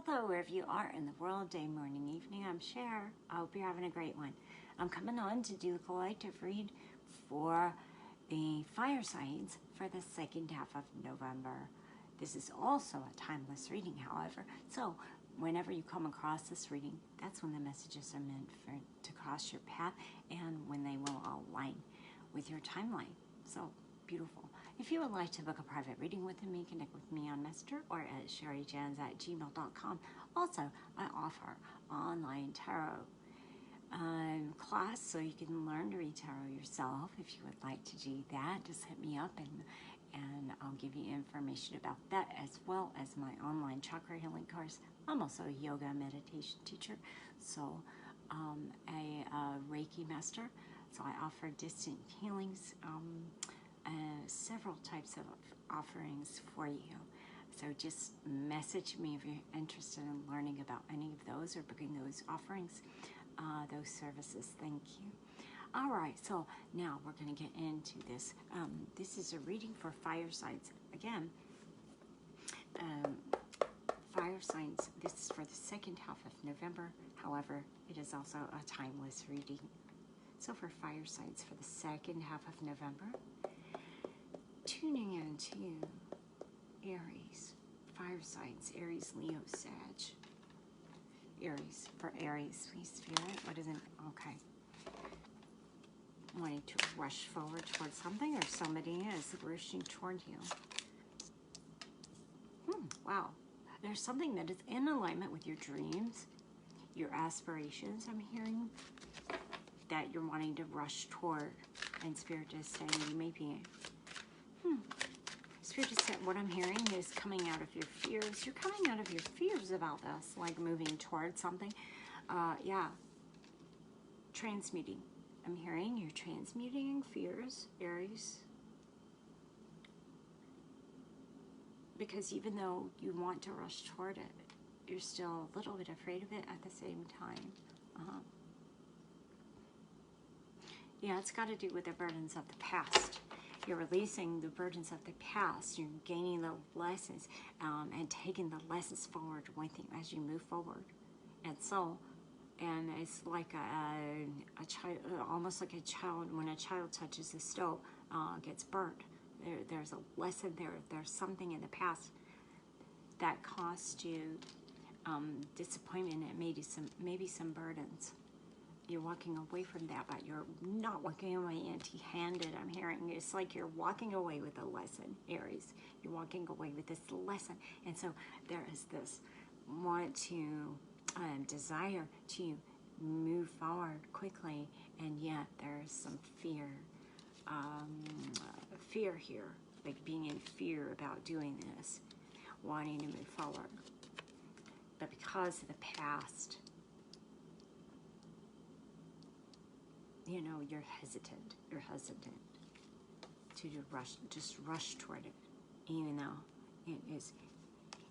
Hello, wherever you are in the world, day, morning, evening. I'm Sher. I hope you're having a great one. I'm coming on to do the collective read for the fire signs for the second half of November. This is also a timeless reading, however. So whenever you come across this reading, that's when the messages are meant to cross your path and when they will align with your timeline. So beautiful. If you would like to book a private reading with me, connect with me on Messenger or at sherrijens@gmail.com. Also, I offer online tarot class, so you can learn to read tarot yourself. If you would like to do that, just hit me up and I'll give you information about that, as well as my online chakra healing course. I'm also a yoga and meditation teacher, so a Reiki master. So I offer distant healings, several types of offerings for you. So just message me if you're interested in learning about any of those or booking those offerings, those services. Thank you. All right, so now we're going to get into this. This is a reading for fire signs. Again, fire signs, this is for the second half of November. However, it is also a timeless reading. So for fire signs for the second half of November, tuning into Aries, fire signs, Aries, Leo, Sag. Aries, for Aries, please, Spirit. What is it? Okay. Wanting to rush forward towards something, or somebody is rushing toward you. Wow. There's something that is in alignment with your dreams, your aspirations, I'm hearing, that you're wanting to rush toward. And Spirit is saying you may be... Spirit is saying what I'm hearing is coming out of your fears. You're coming out of your fears about this, like moving towards something. Yeah. Transmuting. I'm hearing you're transmuting fears, Aries. Because even though you want to rush toward it, you're still a little bit afraid of it at the same time. Yeah, it's got to do with the burdens of the past. You're releasing the burdens of the past. You're gaining the lessons and taking the lessons forward with you as you move forward. And so, and it's like a child, almost like a child, when a child touches the stove, gets burnt. There's a lesson there. There's something in the past that caused you disappointment and maybe some burdens. You're walking away from that, but you're not walking away empty-handed. I'm hearing it's like you're walking away with a lesson, Aries. You're walking away with this lesson. And so there is this want to, desire to move forward quickly, and yet there's some fear. Fear here, like being in fear about doing this, wanting to move forward. But because of the past, you know, you're hesitant to just rush toward it, even though it is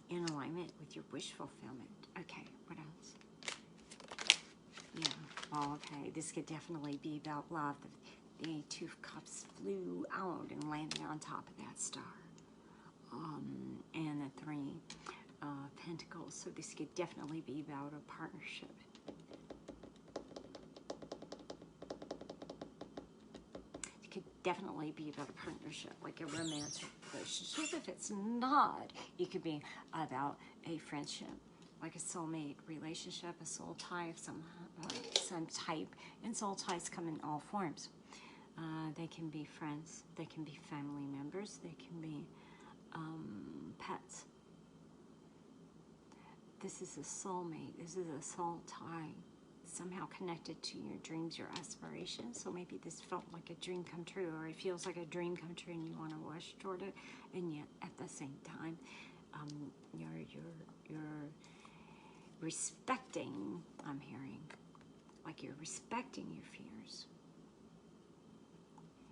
in alignment with your wish fulfillment. Okay, what else? Yeah, well, okay, this could definitely be about love. The Two of Cups flew out and landed on top of that star. And the Three Pentacles, so this could definitely be about a partnership. Definitely be about a partnership, like a romantic relationship. If it's not, it could be about a friendship, like a soulmate relationship, a soul tie of some type. And soul ties come in all forms. They can be friends, they can be family members, they can be pets. This is a soulmate. This is a soul tie, somehow connected to your dreams, your aspirations. So maybe this felt like a dream come true, or it feels like a dream come true and you want to rush toward it, and yet at the same time you're respecting, I'm hearing, like you're respecting your fears.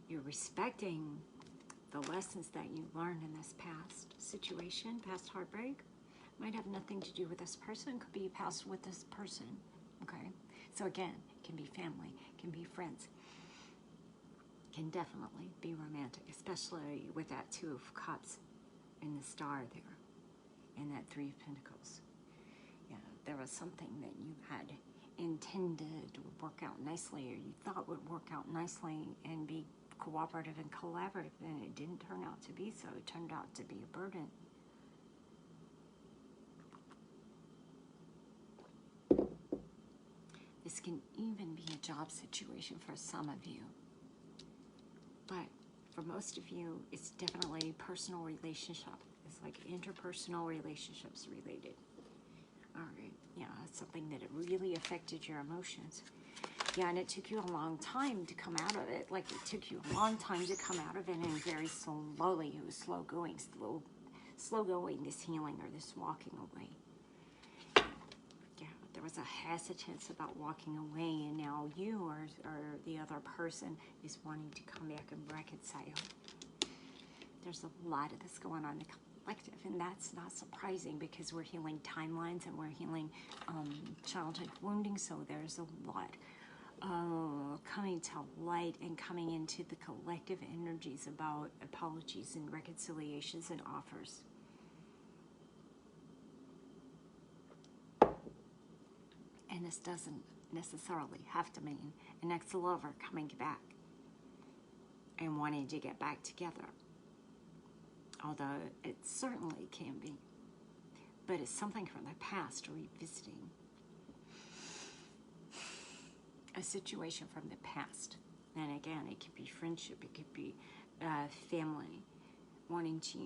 You're respecting the lessons that you learned in this past situation, past heartbreak. Might have nothing to do with this person, could be past with this person. Okay, so again, it can be family, it can be friends, can definitely be romantic, especially with that Two of Cups and the star there, and that Three of Pentacles. there was something that you had intended would work out nicely, or you thought would work out nicely and be cooperative and collaborative, and it didn't turn out to be so. It turned out to be a burden. This can even be a job situation for some of you. But for most of you, it's definitely personal relationship. It's like interpersonal relationships related. All right, yeah, it's something that it really affected your emotions. Yeah, and it took you a long time to come out of it. Like, it took you a long time to come out of it, and very slowly. It was slow going, this healing or this walking away. Yeah, there was a hesitance about walking away, and now you or the other person is wanting to come back and reconcile. There's a lot of this going on in the collective, and that's not surprising because we're healing timelines and we're healing childhood wounding, so there's a lot coming to light and coming into the collective energies about apologies and reconciliations and offers. And this doesn't necessarily have to mean an ex-lover coming back and wanting to get back together, although it certainly can be. But it's something from the past revisiting. A situation from the past. And again, it could be friendship, it could be family, wanting to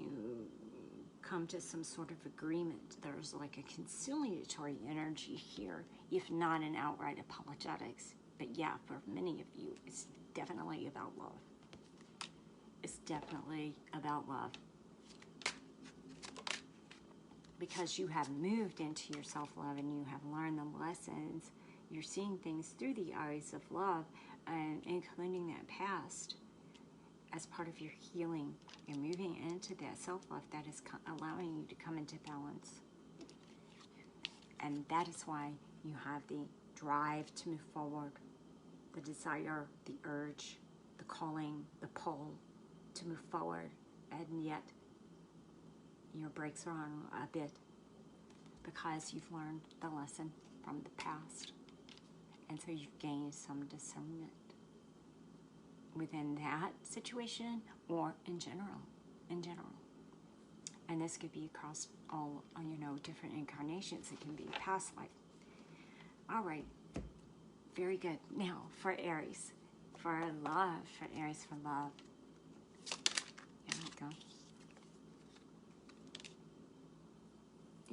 come to some sort of agreement. There's like a conciliatory energy here, if not an outright apologetics. But yeah, for many of you, it's definitely about love. It's definitely about love. Because you have moved into your self-love and you have learned the lessons. You're seeing things through the eyes of love, and including that past as part of your healing. You're moving into that self-love that is allowing you to come into balance. And that is why you have the drive to move forward, the desire, the urge, the calling, the pull to move forward. And yet, your brakes are on a bit because you've learned the lesson from the past. And so you've gained some discernment within that situation or in general. And this could be across all, different incarnations. It can be past life. All right. Very good. Now, for Aries. For love. For Aries, for love. There we go.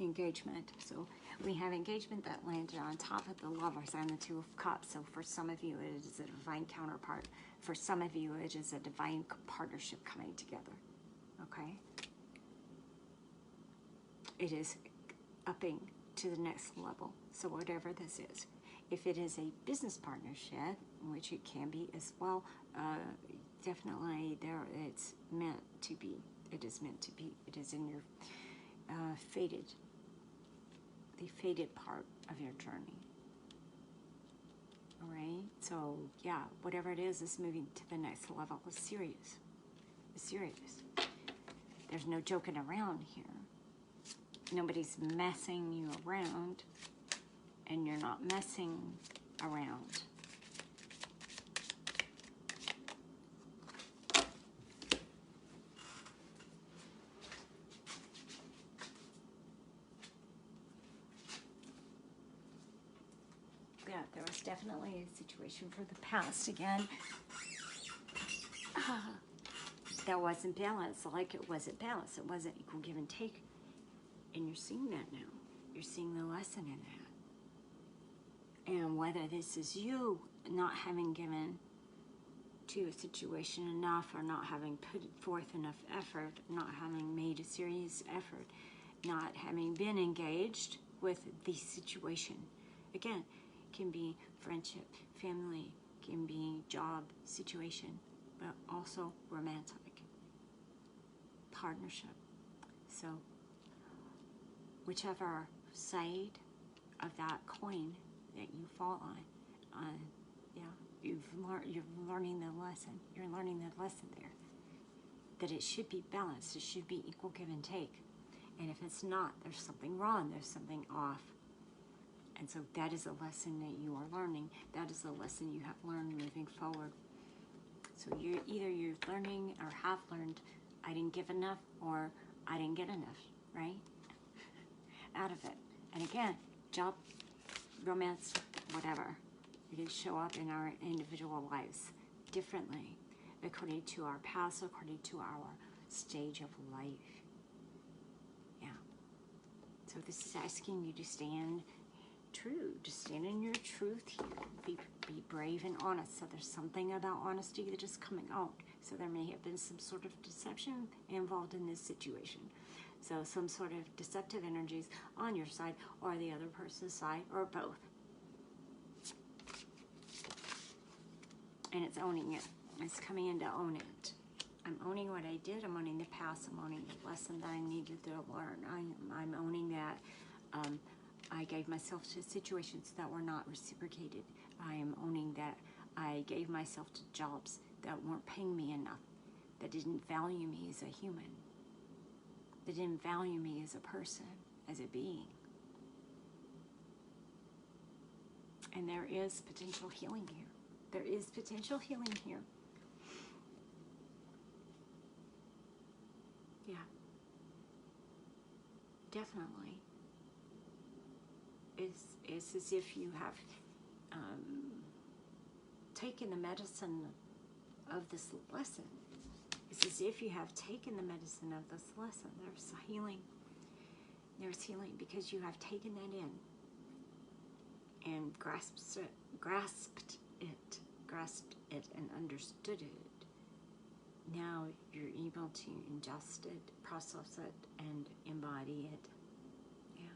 Engagement. So we have engagement that landed on top of the Lovers and the Two of Cups. So for some of you, it is a divine counterpart. For some of you, it is a divine partnership coming together. Okay? It is upping to the next level. So whatever this is. If it is a business partnership, which it can be as well, definitely it's meant to be. It is meant to be. It is in your the fated part of your journey. All right? So, yeah, whatever it is moving to the next level. It's serious. It's serious. There's no joking around here. Nobody's messing you around, and you're not messing around. There was definitely a situation for the past again. That wasn't balanced. Like it wasn't balanced. It wasn't equal give and take. And you're seeing that now. You're seeing the lesson in that. And whether this is you not having given to a situation enough, or not having put forth enough effort, not having made a serious effort, not having been engaged with the situation. Again, can be friendship, family, can be job situation, but also romantic partnership. So whichever side of that coin that you fall on, you're learning the lesson. You're learning the lesson there. That it should be balanced. It should be equal give and take. And if it's not, there's something wrong. There's something off. And so that is a lesson that you are learning. That is a lesson you have learned moving forward. So you're learning or have learned, I didn't give enough, or I didn't get enough, right? Out of it. And again, job, romance, whatever. It can show up in our individual lives differently, according to our past, according to our stage of life. Yeah. So this is asking you to stand true, to stand in your truth here. Be brave and honest. So there's something about honesty that is coming out. So there may have been some sort of deception involved in this situation. So some sort of deceptive energies on your side or the other person's side, or both. And it's owning it. It's coming in to own it. I'm owning what I did. I'm owning the past. I'm owning the lesson that I needed to learn. I'm owning that I gave myself to situations that were not reciprocated. I am owning that I gave myself to jobs that weren't paying me enough, that didn't value me as a human, that didn't value me as a person, as a being. And there is potential healing here. There is potential healing here. Yeah. Definitely. It's as if you have taken the medicine of this lesson. It's as if you have taken the medicine of this lesson. There's healing. There's healing because you have taken that in and grasped it and understood it. Now you're able to ingest it, process it, and embody it. Yeah.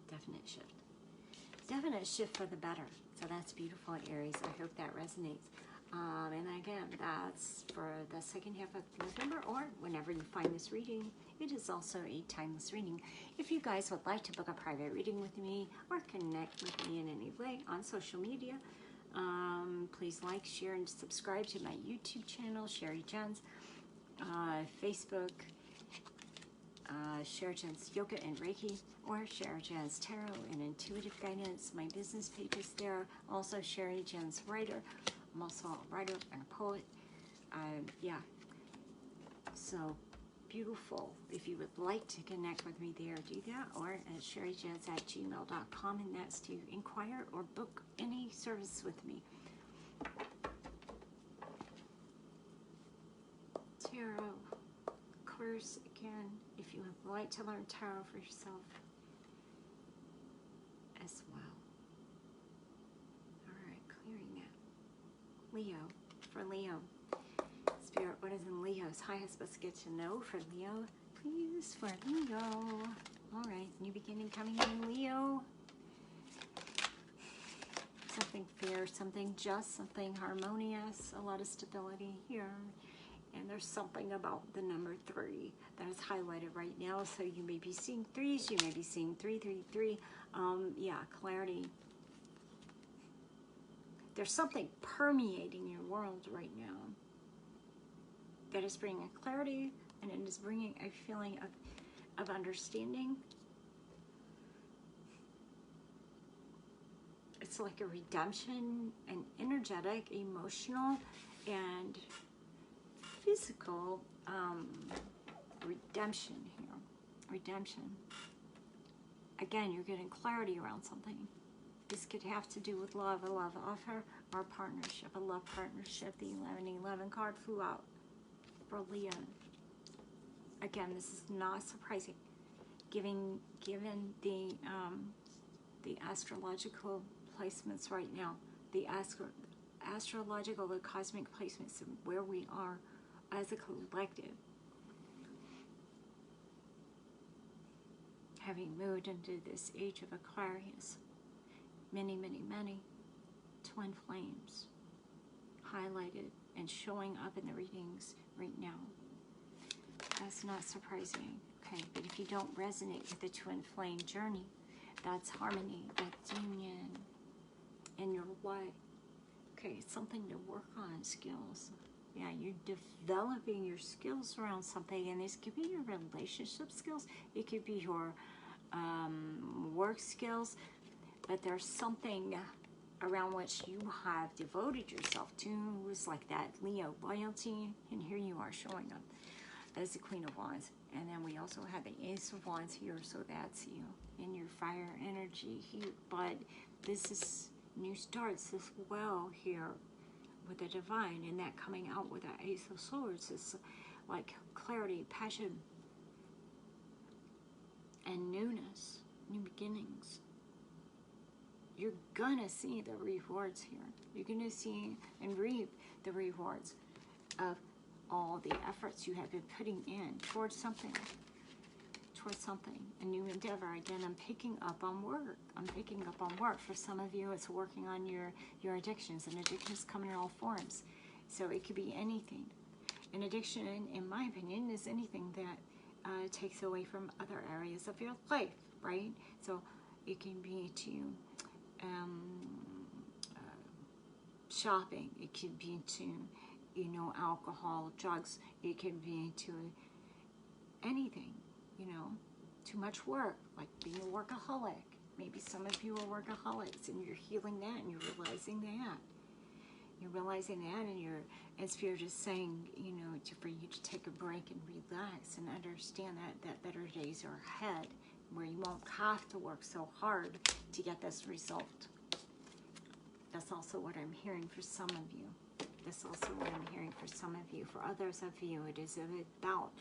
Definite shift. Definite shift for the better. So that's beautiful, Aries. I hope that resonates. And again, that's for the second half of November, or whenever you find this reading. It is also a timeless reading. If you guys would like to book a private reading with me or connect with me in any way on social media, please like, share, and subscribe to my YouTube channel, Sherri Jens, Facebook, Sherri Jens Yoga and Reiki, or Sherri Jens Tarot and Intuitive Guidance. My business page is there. Also, Sherri Jens Writer. I'm also a writer and a poet. Yeah. So beautiful. If you would like to connect with me there, do that, or at sherrijens@gmail.com, and that's to inquire or book any service with me. Tarot. Of course, again, if you would like to learn tarot for yourself as well. Alright, clearing that. Leo. For Leo. Spirit, what is in Leo's highest best get to know for Leo? Please, for Leo. Alright, new beginning coming in, Leo. Something fair, something just, something harmonious, a lot of stability here. And there's something about the number 3 that is highlighted right now. So you may be seeing 3s, you may be seeing 333. Yeah, clarity. There's something permeating your world right now that is bringing clarity, and it is bringing a feeling of understanding. It's like a redemption, an energetic, emotional, and physical redemption here. Redemption. Again, you're getting clarity around something. This could have to do with love, a love offer, or partnership, a love partnership. The 1111 card flew out for Leo. Again, this is not surprising, given the astrological placements right now, the astrological, the cosmic placements, and where we are as a collective, having moved into this age of Aquarius. Many, many, many twin flames highlighted and showing up in the readings right now. That's not surprising, okay? But if you don't resonate with the twin flame journey, that's harmony, that's union in your life. Okay, it's something to work on, skills. Yeah, you're developing your skills around something, and this could be your relationship skills. It could be your work skills, but there's something around which you have devoted yourself to. It was like that Leo loyalty, and here you are showing up as the Queen of Wands. And then we also have the Ace of Wands here, so that's you in your fire energy here. But this is new starts as well here with the divine, and that coming out with the Ace of Swords is like clarity, passion, and newness, new beginnings. You're gonna see the rewards here. You're gonna see and reap the rewards of all the efforts you have been putting in towards something, a new endeavor. Again, I'm picking up on work. For some of you, it's working on your addictions, and addictions come in all forms. So it could be anything. An addiction, in my opinion, is anything that takes away from other areas of your life, right? So it can be to shopping. It could be to, alcohol, drugs. It can be to anything, too much work, like being a workaholic. Maybe some of you are workaholics, and you're healing that, and you're realizing that. And Spirit is saying, for you to take a break and relax and understand that better days are ahead, where you won't have to work so hard to get this result. That's also what I'm hearing for some of you. For others of you, it is about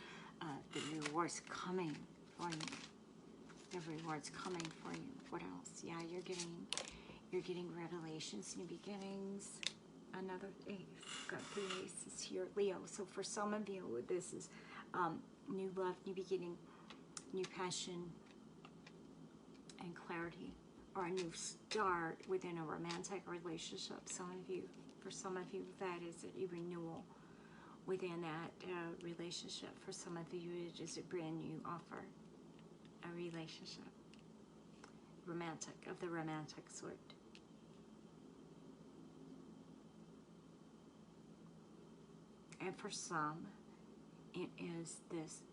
the rewards coming for you. The rewards coming for you. What else? Yeah, you're getting revelations, new beginnings. Another ace. Got 3 aces here, Leo. So for some of you, this is new love, new beginning, new passion, and clarity, or a new start within a romantic relationship. For some of you, that is a renewal within that relationship. For some of you, it is a brand new offer, a relationship, romantic, of the romantic sort. And for some, it is this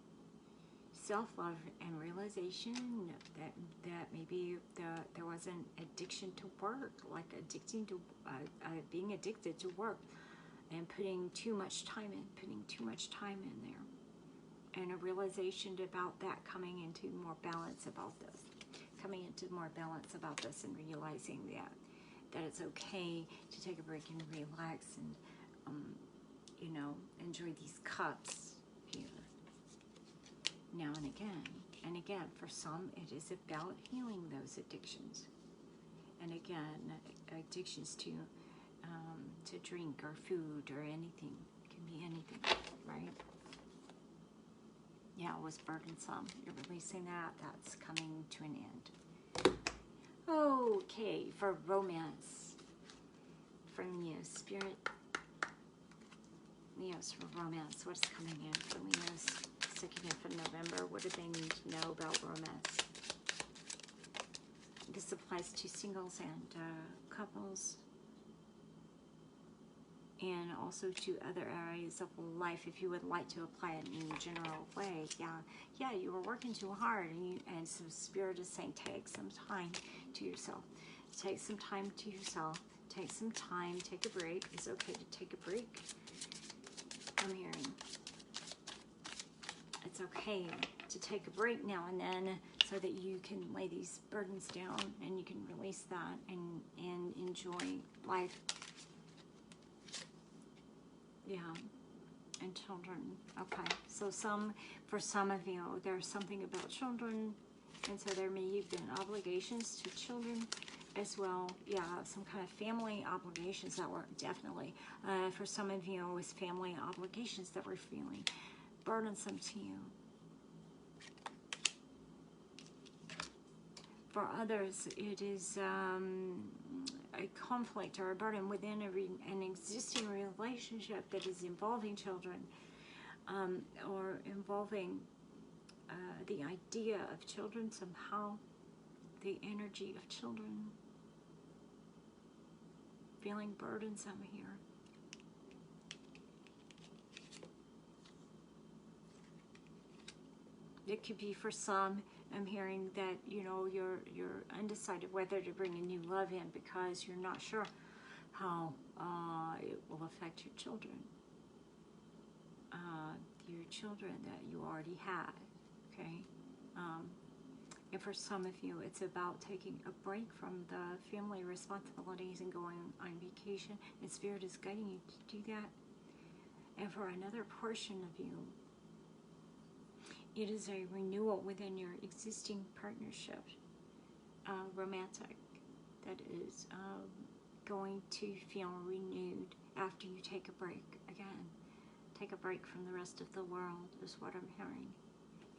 self-love and realization that maybe there was an addiction to work, like being addicted to work, and putting too much time in there, and a realization about that, coming into more balance about this, and realizing that it's okay to take a break and relax, and enjoy these cups here now and again. And again, for some, it is about healing those addictions. And again, addictions to drink or food or anything. It can be anything, right? Yeah, it was burdensome. You're releasing that. That's coming to an end. Okay, for romance, from Leo Spirit. Leos for romance. What's coming in for Leos? Second half of November. What do they need to know about romance? This applies to singles and couples, and also to other areas of life. If you would like to apply it in a general way, yeah, you were working too hard, and so Spirit is saying, take some time to yourself. Take some time to yourself. Take some time. Take a break. It's okay to take a break. I'm hearing it's okay to take a break now and then, so that you can lay these burdens down and you can release that and enjoy life. Yeah, and children. Okay, so for some of you, there's something about children, and so there may have been obligations to children as well. Yeah, some kind of family obligations that were definitely, for some of you, it was family obligations that were feeling burdensome to you. For others, it is a conflict or a burden within an existing relationship that is involving children, or involving the idea of children somehow, the energy of children. Feeling burdensome here. It could be for some I'm hearing that, you know, you're undecided whether to bring a new love in because you're not sure how it will affect your children. Your children that you already had, okay? And for some of you, it's about taking a break from the family responsibilities and going on vacation. And Spirit is guiding you to do that. And for another portion of you, it is a renewal within your existing partnership, romantic, that is going to feel renewed after you take a break again. Take a break from the rest of the world is what I'm hearing.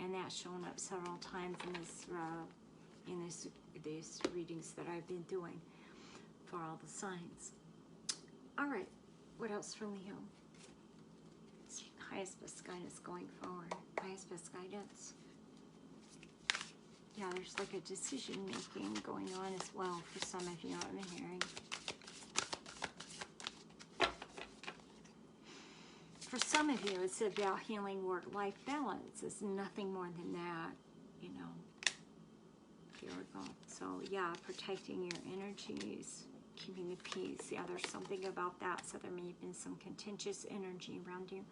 And that's shown up several times in these readings that I've been doing for all the signs. All right, what else from Leo? Highest best guidance going forward. Highest best guidance. Yeah, there's like a decision making going on as well for some of you, I'm hearing. For some of you, it's about healing work-life balance. It's nothing more than that, you know. Here we go. So, yeah, protecting your energies, keeping the peace. Yeah, there's something about that. So there may have been some contentious energy around you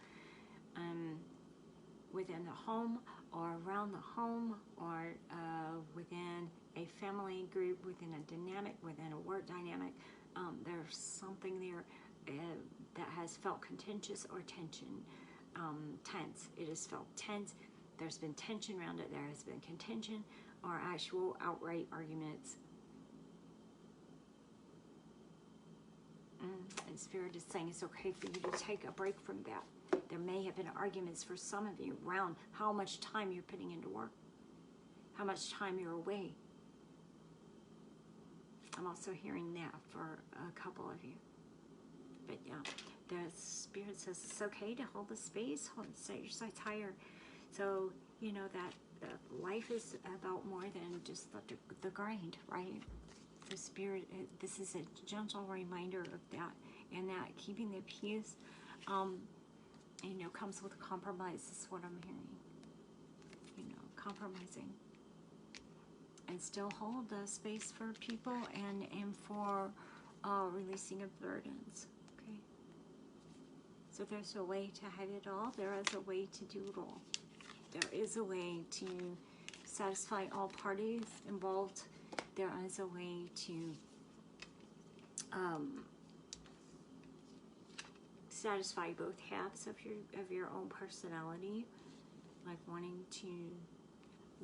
within the home or around the home or within a family group, within a dynamic, within a work dynamic. There's something there that has felt contentious or tense. It has felt tense. There's been tension around it. There has been contention or actual outright arguments. And Spirit is saying it's okay for you to take a break from that. There may have been arguments for some of you around how much time you're putting into work, how much time you're away. I'm also hearing that for a couple of you. But yeah, the Spirit says it's okay to hold the space, set your sights higher. So, you know, that life is about more than just the grind, right? The Spirit, this is a gentle reminder of that. And that keeping the peace, you know, comes with compromise, is what I'm hearing. You know, compromising. And still hold the space for people and for releasing of burdens. Okay. So there's a way to have it all. There is a way to do it all. There is a way to satisfy all parties involved. There is a way to satisfy both halves of your own personality, like wanting to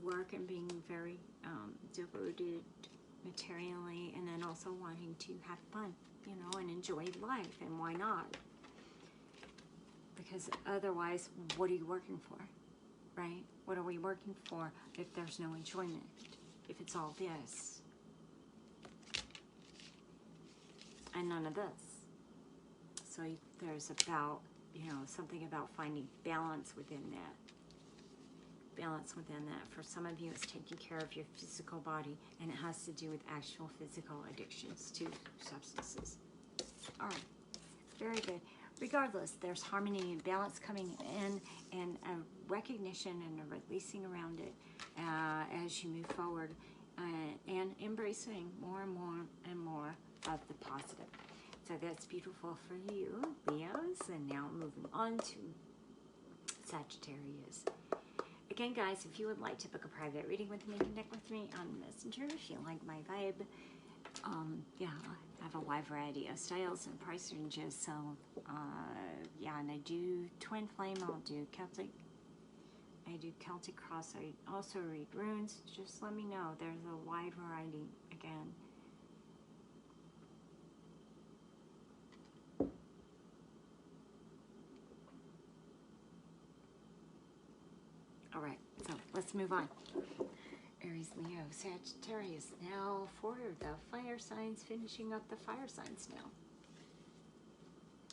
work and being very devoted materially, and then also wanting to have fun, you know, and enjoy life. And why not? Because otherwise, what are you working for, right? What are we working for if there's no enjoyment? If it's all this and none of this. So there's about, you know, something about finding balance within that. Balance within that. For some of you, it's taking care of your physical body, and it has to do with actual physical addictions to substances. All right, very good. Regardless, there's harmony and balance coming in, and a recognition and a releasing around it as you move forward, and embracing more and more and more of the positive. So that's beautiful for you, Leos. And now moving on to Sagittarius. Again, guys, if you would like to book a private reading with me, connect with me on Messenger if you like my vibe. Yeah, I have a wide variety of styles and price ranges. So, yeah, and I do Twin Flame. I'll do Celtic. I do Celtic Cross. I also read runes. Just let me know. There's a wide variety again. All right, so let's move on. Aries, Leo, Sagittarius. Now for the fire signs, finishing up the fire signs now.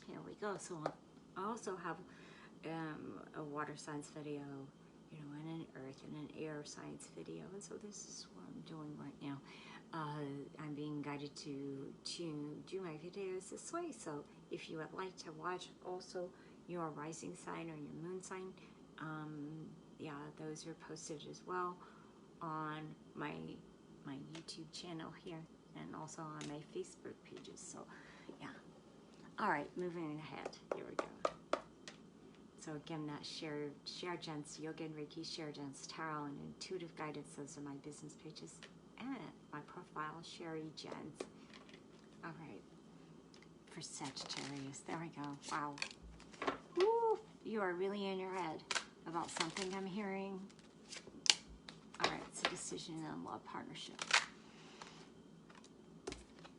Here we go. So I also have a water signs video, you know, and an earth and an air signs video. And so this is what I'm doing right now. I'm being guided to do my videos this way. So if you would like to watch also your rising sign or your moon sign, yeah, those are posted as well on my YouTube channel here, and also on my Facebook pages. So yeah. All right, moving ahead. Here we go. So again, that's Sher Jens, Yoga and Reiki, Sher Jens, Tarot, and Intuitive Guidance. Those are my business pages. And my profile, Sherri Jens. All right. For Sagittarius. There we go. Wow. Woo! You are really in your head about something I'm hearing. All right, it's a decision in love partnership.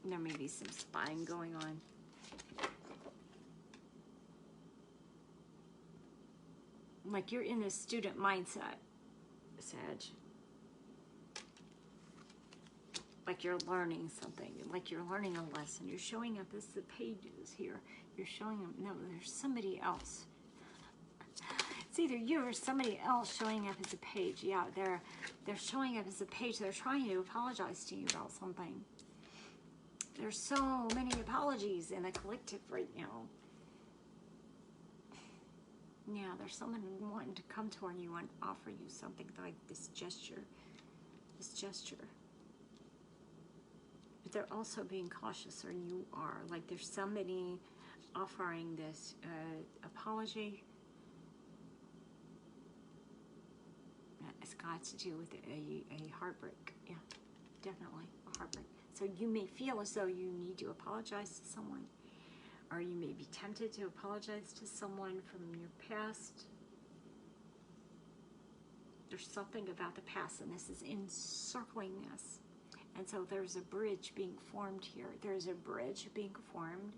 There may be some spying going on. Like you're in a student mindset, Sag. Like you're learning something, like you're learning a lesson. You're showing up as the pages here. You're showing up, no, there's somebody else. It's either you or somebody else showing up as a page. Yeah, they're showing up as a page. They're trying to apologize to you about something. There's so many apologies in the collective right now. Yeah, there's someone wanting to come toward you and offer you something like this gesture. This gesture. But they're also being cautious, or you are. Like there's somebody offering this apology. It's got to do with a heartbreak. Yeah, definitely a heartbreak. So you may feel as though you need to apologize to someone, or you may be tempted to apologize to someone from your past. There's something about the past, and this is encircling this. And so there's a bridge being formed here. There's a bridge being formed.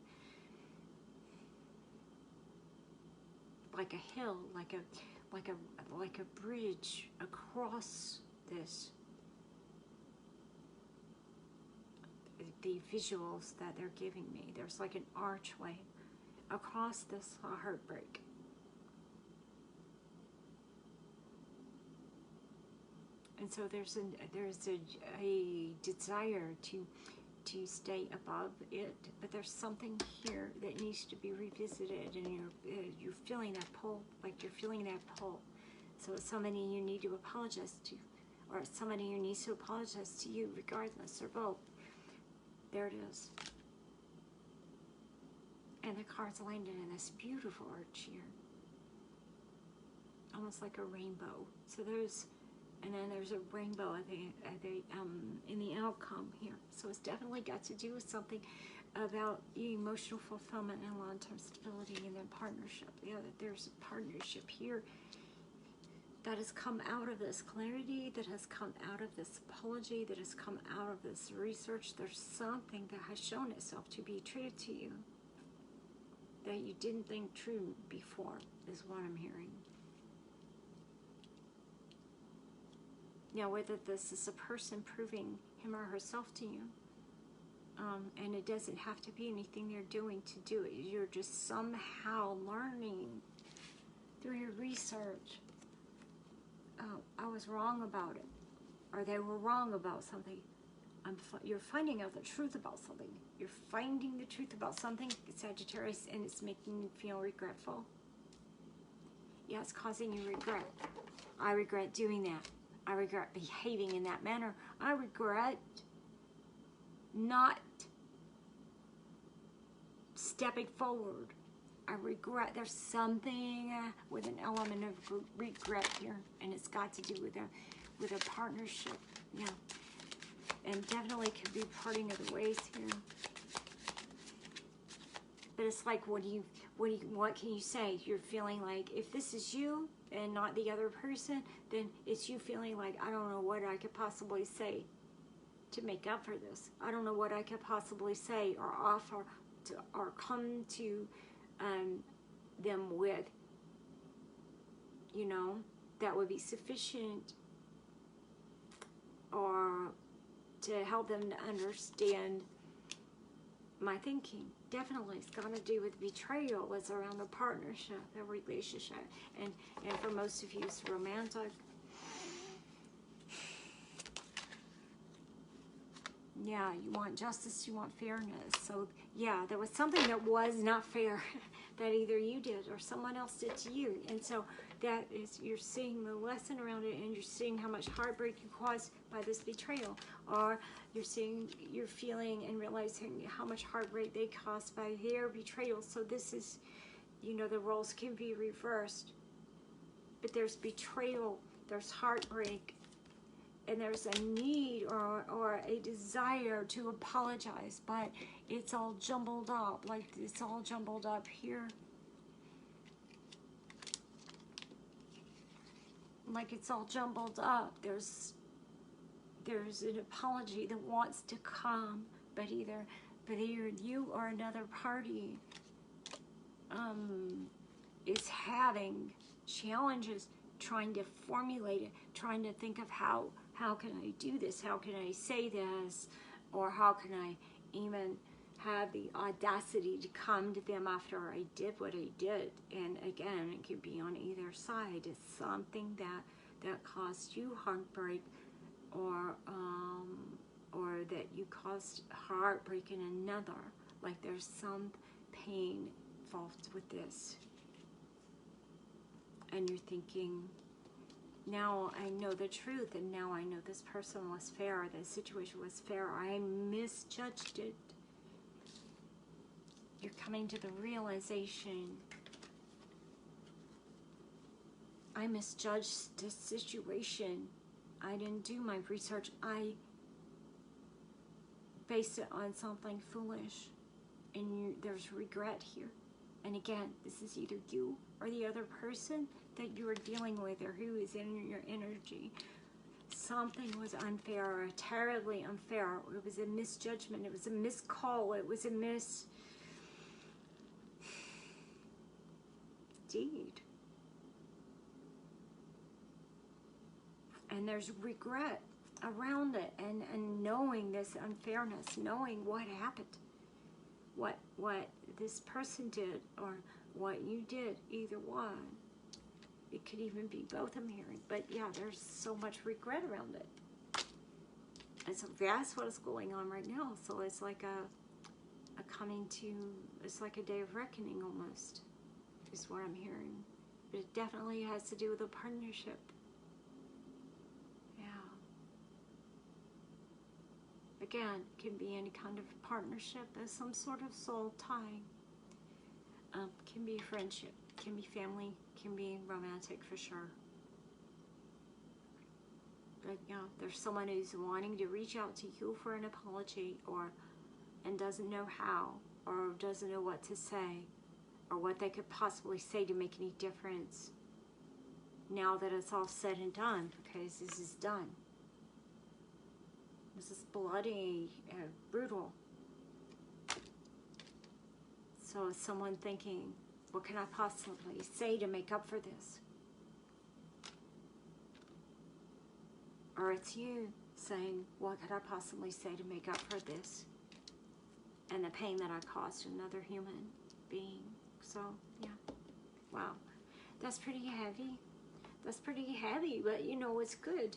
Like a hill, like a bridge across this. The visuals that they're giving me. There's like an archway across this heartbreak. And so there's a desire to stay above it, but there's something here that needs to be revisited, and you're feeling that pull, like you're feeling that pull. So it's somebody you need to apologize to, or it's somebody who needs to apologize to you, regardless, or both. There it is. And the cards landed in this beautiful arch here. Almost like a rainbow. So there's, and then there's a rainbow in the outcome here. So it's definitely got to do with something about emotional fulfillment and long-term stability in their partnership. Yeah, that there's a partnership here that has come out of this clarity, that has come out of this apology, that has come out of this research. There's something that has shown itself to be true to you that you didn't think true before, is what I'm hearing. Now, whether this is a person proving him or herself to you, and it doesn't have to be anything they're doing to do it. You're just somehow learning through your research. I was wrong about it, or they were wrong about something. You're finding out the truth about something. You're finding the truth about something, Sagittarius, and it's making you feel regretful. Yeah, it's causing you regret. I regret doing that. I regret behaving in that manner. I regret not stepping forward. I regret. There's something with an element of regret here, and it's got to do with a partnership. Yeah, and definitely could be parting of the ways here. But it's like, what can you say? You're feeling like, if this is you and not the other person, then it's you feeling like, I don't know what I could possibly say to make up for this. I don't know what I could possibly say or offer to, or come to them with, you know, that would be sufficient, or to help them to understand my thinking. Definitely, it's got to do with betrayal. It's around the partnership, the relationship, and for most of you, it's romantic. Yeah, you want justice, you want fairness. So yeah, there was something that was not fair that either you did or someone else did to you. And so that is, you're seeing the lesson around it, and you're seeing how much heartbreak you caused by this betrayal, or you're feeling and realizing how much heartbreak they caused by their betrayal. So this is, you know, the roles can be reversed, but there's betrayal, there's heartbreak, and there's a need or a desire to apologize, but it's all jumbled up, like it's all jumbled up here. Like it's all jumbled up. There's an apology that wants to come, but either you or another party is having challenges trying to formulate it, trying to think of how can I do this, how can I say this, or how can I even have the audacity to come to them after I did what I did. And again, it could be on either side. It's something that caused you heartbreak, or that you caused heartbreak in another. Like there's some pain involved with this, and you're thinking, now I know the truth, and now I know this person was fair, the situation was fair, I misjudged it. You're coming to the realization, I misjudged this situation. I didn't do my research. I based it on something foolish, and there's regret here. And again, this is either you or the other person that you are dealing with, or who is in your energy. Something was unfair, or terribly unfair. It was a misjudgment. It was a miscall. It was a deed. And there's regret around it, and knowing this unfairness, knowing what happened, what this person did, or what you did, either one. It could even be both, I'm hearing. But yeah, there's so much regret around it. And so that's what is going on right now. So it's like a coming to, it's like a day of reckoning almost, is what I'm hearing. But it definitely has to do with a partnership. Yeah. Again, it can be any kind of partnership as some sort of soul tie. Can be friendship, can be family, can be romantic for sure. But yeah, there's someone who's wanting to reach out to you for an apology, and doesn't know how, or doesn't know what to say, or what they could possibly say to make any difference now that it's all said and done, because this is done. This is bloody, brutal. So is someone thinking, what can I possibly say to make up for this? Or it's you saying, what could I possibly say to make up for this? And the pain that I caused another human being. So, yeah. Wow. That's pretty heavy. That's pretty heavy, but you know, it's good.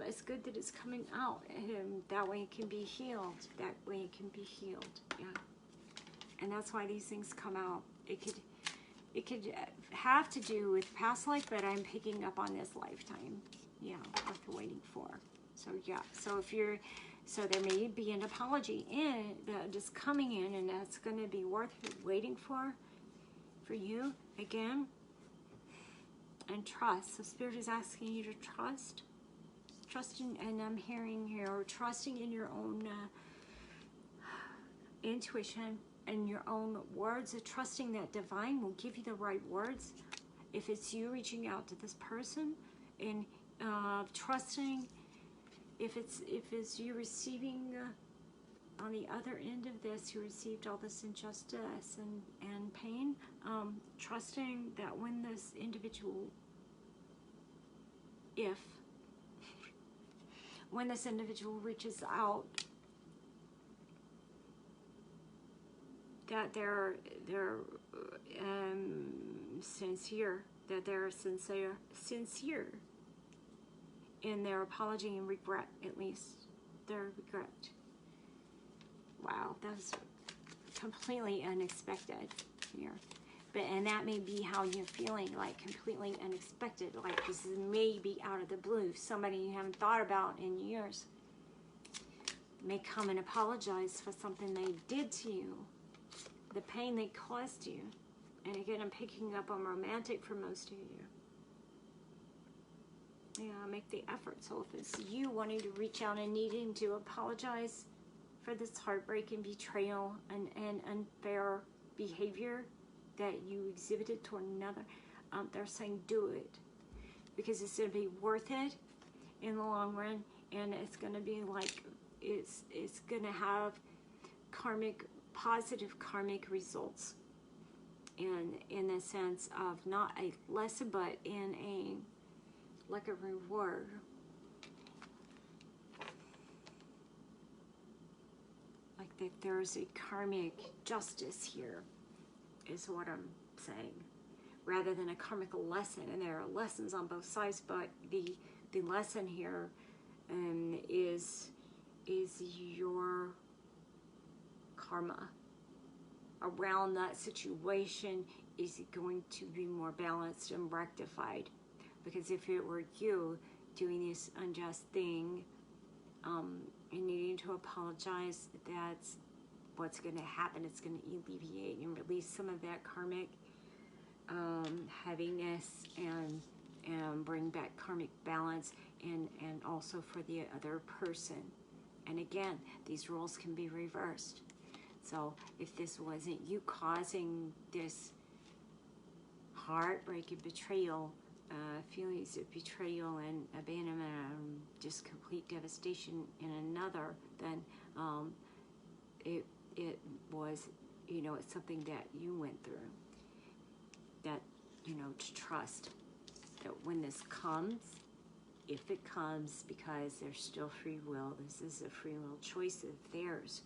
It's good that it's coming out, and that way it can be healed. That way it can be healed, yeah. And that's why these things come out. It could have to do with past life, but I'm picking up on this lifetime. Yeah, what you're waiting for. So yeah, so there may be an apology that is coming in, and that's going to be worth waiting for you again. And trust. So Spirit is asking you to trust. Trusting, and I'm hearing here, trusting in your own intuition and your own words, trusting that divine will give you the right words. If it's you reaching out to this person, and trusting, if it's you receiving on the other end of this, you received all this injustice and pain, trusting that when this individual, when this individual reaches out, that they're sincere, that they're sincere in their apology and regret, at least their regret. Wow, that was completely unexpected here. And that may be how you're feeling, like completely unexpected, like this is maybe out of the blue. Somebody you haven't thought about in years may come and apologize for something they did to you, the pain they caused you. And again, I'm picking up on romantic for most of you. Yeah, make the effort. So if it's you wanting to reach out and needing to apologize for this heartbreak and betrayal and unfair behavior that you exhibited toward another, they're saying do it, because it's going to be worth it in the long run, and it's going to be like it's going to have positive karmic results, in the sense of not a lesson, but in a like a reward. Like that there's a karmic justice here, is what I'm saying, rather than a karmic lesson. And there are lessons on both sides, but the lesson here is your karma around that situation is going to be more balanced and rectified. Because if it were you doing this unjust thing and needing to apologize, that's what's going to happen. It's going to alleviate and release some of that karmic heaviness and bring back karmic balance, and also for the other person. And again, these roles can be reversed. So if this wasn't you causing this heartbreak and betrayal, feelings of betrayal and abandonment, just complete devastation in another, then it was, it's something that you went through. That, to trust that when this comes, if it comes, because there's still free will, this is a free will choice of theirs.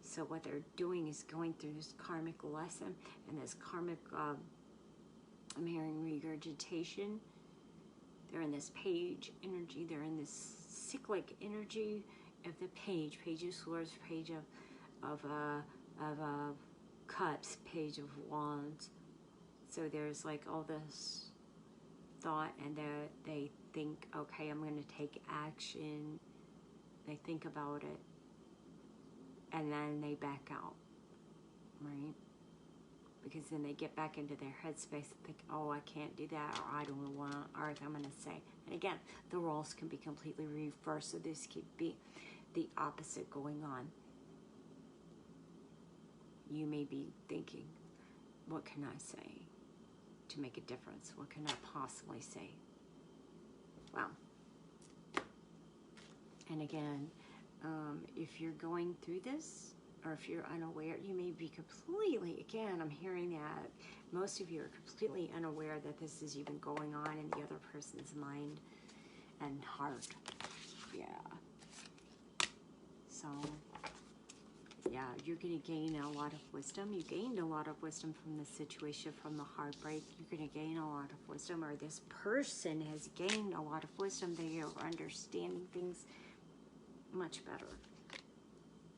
So what they're doing is going through this karmic lesson and this karmic, I'm hearing regurgitation. They're in this page energy. They're in this cyclic energy of the page. Page of Swords, page of Cups, page of Wands. So there's like all this thought, and they think, okay, I'm going to take action. They think about it, and then they back out, right? Because then they get back into their headspace and think, oh, I can't do that, or I don't want, or I'm going to say. And again, the roles can be completely reversed, so this could be the opposite going on. You may be thinking, what can I say to make a difference? What can I possibly say? Wow. And again, if you're going through this, or if you're unaware, you may be completely, again, I'm hearing that most of you are completely unaware that this is even going on in the other person's mind and heart. Yeah. So, yeah, you're going to gain a lot of wisdom. You gained a lot of wisdom from the situation, from the heartbreak. You're going to gain a lot of wisdom, or this person has gained a lot of wisdom. They are understanding things much better.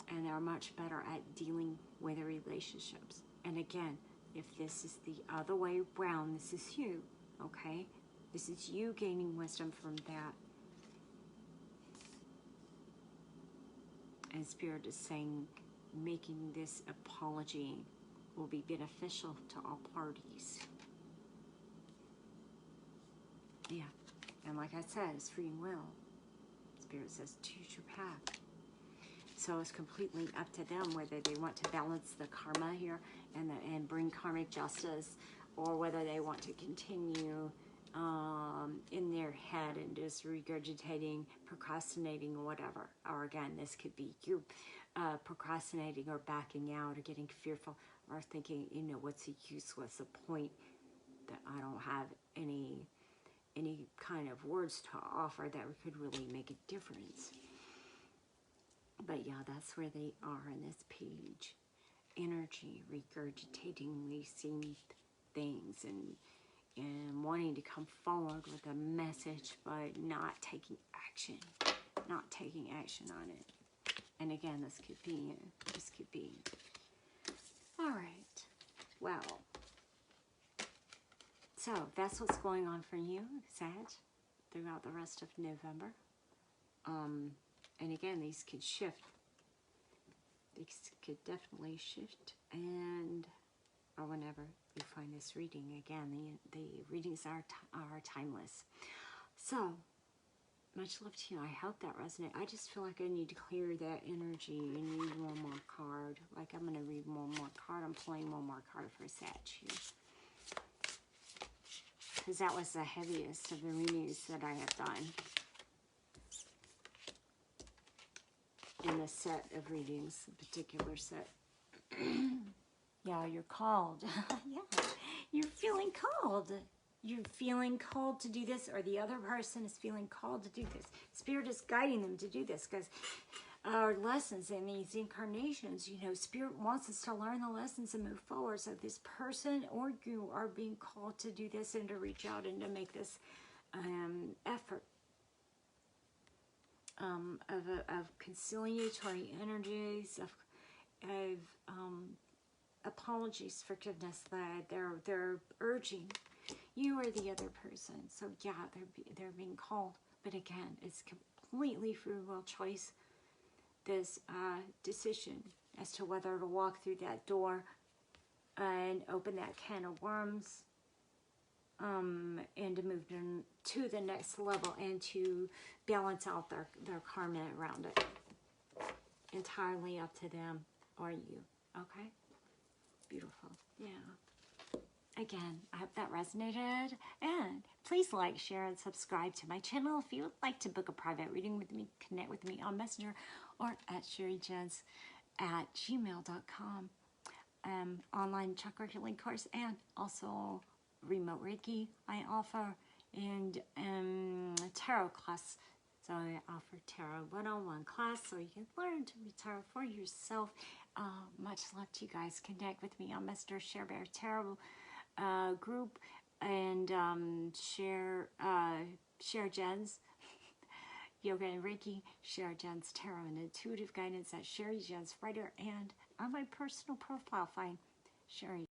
And they're much better at dealing with the relationships. And again, if this is the other way around, this is you, okay? This is you gaining wisdom from that. And Spirit is saying, making this apology will be beneficial to all parties. Yeah, and like I said, it's free will. Spirit says, choose your path. So it's completely up to them whether they want to balance the karma here and bring karmic justice, or whether they want to continue in their head and just regurgitating, procrastinating, or whatever. Or again, this could be you procrastinating or backing out or getting fearful or thinking, what's the use, what's the point, that I don't have any kind of words to offer that could really make a difference. But yeah, that's where they are in this page. Energy, regurgitating these same things and wanting to come forward with a message, but not taking action. Not taking action on it. And again, this could be. All right. Well, So that's what's going on for you, Sag, throughout the rest of November. And again, these could shift. These could definitely shift, and or whenever you find this reading, again, the readings are timeless. So much love to you. I hope that resonates. I just feel like I need to clear that energy and read one more card. Like I'm going to read one more card. I'm pulling one more card for Sag here. Because that was the heaviest of the readings that I have done in the set of readings, a particular set. Yeah, you're called. Yeah, you're feeling called. You're feeling called to do this, or the other person is feeling called to do this. Spirit is guiding them to do this, because our lessons in these incarnations, you know, Spirit wants us to learn the lessons and move forward. So this person or you are being called to do this and to reach out and to make this effort of conciliatory energies, of apologies, forgiveness, that they're urging you or the other person. So yeah, they're being called, but again, it's completely free will choice. This decision as to whether to walk through that door and open that can of worms, and to move them to the next level and to balance out their karma around it. Entirely up to them or you. Okay? Beautiful. Yeah. Again, I hope that resonated. And please like, share, and subscribe to my channel. If you would like to book a private reading with me, connect with me on Messenger or at sherrijens@gmail.com. Online chakra healing course, and also remote Reiki I offer, and tarot class. So I offer tarot one-on-one class so you can learn to read tarot for yourself. Much love to you guys. Connect with me on Messenger, Sher Bear Tarot group, and Sher Jens Yoga and Reiki, Sher Jens Tarot and Intuitive Guidance at Sherri Jens Writer, and on my personal profile, find Sherri